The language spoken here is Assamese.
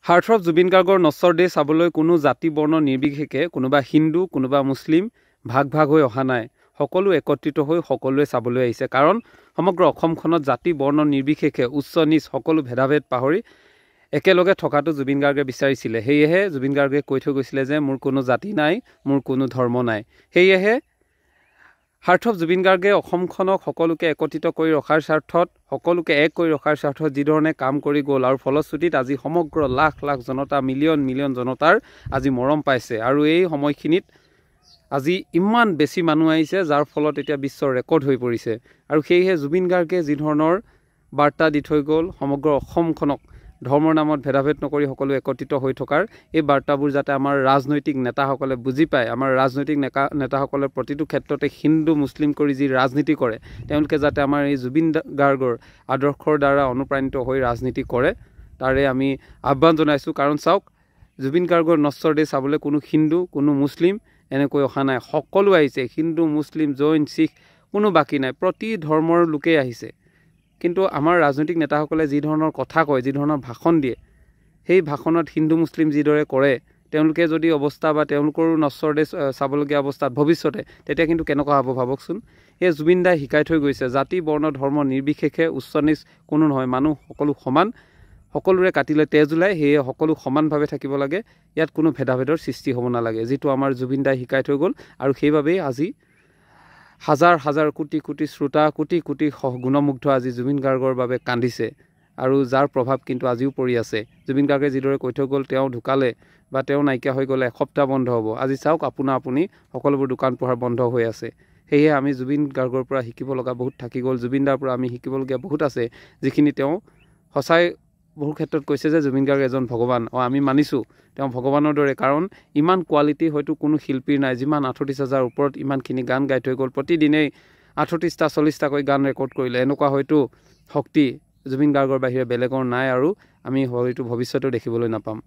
হাৰ্টথ্ৰব জুবিন গাৰ্গৰ নশ্বৰ দেহ চাবলৈ কোনো জাতি বৰ্ণ নিৰ্বিশেষে কোনোবা হিন্দু কোনোবা মুছলিম ভাগ হৈ অহা নাই। সকলো একত্ৰিত হৈ সকলোৱে চাবলৈ আহিছে। কাৰণ সমগ্ৰ অসমখনত জাতি বৰ্ণ নিৰ্বিশেষে উচ্চ নীচ সকলো ভেদাভেদ পাহৰি একেলগে থকাটো জুবিন গাৰ্গে বিচাৰিছিলে। সেয়েহে জুবিন গাৰ্গে কৈ থৈ গৈছিলে যে মোৰ কোনো জাতি নাই, মোৰ কোনো ধৰ্ম নাই। সেয়েহে হাৰ্টথ্ৰব জুবিন গাৰ্গে অসমখনক সকলোকে একত্ৰিত কৰি ৰখাৰ স্বাৰ্থত, সকলোকে এক কৰি ৰখাৰ স্বাৰ্থত যিধৰণে কাম কৰি গ'ল আৰু ফলশ্ৰুতিত আজি সমগ্ৰ লাখ লাখ জনতা, মিলিয়ন জনতাৰ আজি মৰম পাইছে। আৰু এই সময়খিনিত আজি ইমান বেছি মানুহ আহিছে যাৰ ফলত এতিয়া বিশ্বৰ ৰেকৰ্ড হৈ পৰিছে। আৰু সেয়েহে জুবিন গাৰ্গে যি ধৰণৰ বাৰ্তা দি থৈ গ'ল সমগ্ৰ অসমখনক ধৰ্মৰ নামত ভেদাভেদ নকৰি সকলো একত্ৰিত হৈ থকাৰ, এই বাৰ্তাবোৰ যাতে আমাৰ ৰাজনৈতিক নেতাসকলে বুজি পায়, আমাৰ ৰাজনৈতিক নেতাসকলে প্ৰতিটো ক্ষেত্ৰতে হিন্দু মুছলিম কৰি যি ৰাজনীতি কৰে, তেওঁলোকে যাতে আমাৰ এই জুবিন গাৰ্গৰ আদৰ্শৰ দ্বাৰা অনুপ্ৰাণিত হৈ ৰাজনীতি কৰে, তাৰে আমি আহ্বান জনাইছোঁ। কাৰণ চাওক, জুবিন গাৰ্গৰ নশ্বৰ দেহ চাবলৈ কোনো হিন্দু কোনো মুছলিম এনেকৈ অহা নাই। সকলো আহিছে, হিন্দু মুছলিম জৈন শিখ কোনো বাকী নাই, প্ৰতি ধৰ্মৰ লোকেই আহিছে। কিন্তু আমাৰ ৰাজনৈতিক নেতাসকলে যি ধৰণৰ কথা কয়, যি ধৰণৰ ভাষণ দিয়ে, সেই ভাষণত হিন্দু মুছলিম যিদৰে কৰে, তেওঁলোকে যদি অৱস্থা বা তেওঁলোকৰো নশ্বৰ দেহ চাবলগীয়া অৱস্থাত ভৱিষ্যতে, তেতিয়া কিন্তু কেনেকুৱা হ'ব ভাবকচোন। সেই জুবিন দাই শিকাই থৈ গৈছে জাতি বৰ্ণ ধৰ্ম নিৰ্বিশেষে উচ্চ নীচ কোনো নহয়, মানুহ সকলো সমান, সকলোৰে কাটিলে তেজ ওলায়। সেয়ে সকলো সমানভাৱে থাকিব লাগে, ইয়াত কোনো ভেদাভেদৰ সৃষ্টি হ'ব নালাগে, যিটো আমাৰ জুবিন দাই শিকাই থৈ গ'ল। আৰু সেইবাবেই আজি হাজাৰ হাজাৰ কোটি কোটি শ্ৰোতা, কোটি কোটি গুণমুগ্ধ আজি জুবিন গাৰ্গৰ বাবে কান্দিছে। আৰু যাৰ প্ৰভাৱ কিন্তু আজিও পৰি আছে। জুবিন গাৰ্গে যিদৰে কৈ থৈ গ'ল, তেওঁ ঢুকালে বা তেওঁ নাইকিয়া হৈ গ'লে এসপ্তাহ বন্ধ হ'ব। আজি চাওক, আপুনি সকলোবোৰ দোকান পোহাৰ বন্ধ হৈ আছে। সেয়ে আমি জুবিন গাৰ্গৰ পৰা শিকিব লগা বহুত থাকি গ'ল। জুবিন দাৰ পৰা আমি শিকিবলগীয়া বহুত আছে, যিখিনি তেওঁ সঁচাই বহু ক্ষেত্ৰত কৈছে যে জুবিন গাৰ্গ এজন ভগৱান। আমি মানিছোঁ তেওঁ ভগৱানৰ দৰে, কাৰণ ইমান কোৱালিটি হয়তো কোনো শিল্পীৰ নাই। যিমান 38,000 ওপৰত ইমানখিনি গান গাই থৈ গ'ল, প্ৰতিদিনেই 38টা 40টাকৈ গান ৰেকৰ্ড কৰিলে। এনেকুৱা হয়তো শক্তি জুবিন গাৰ্গৰ বাহিৰে বেলেগৰ নাই, আৰু আমি হয়তো ভৱিষ্যতেও দেখিবলৈ নাপাম।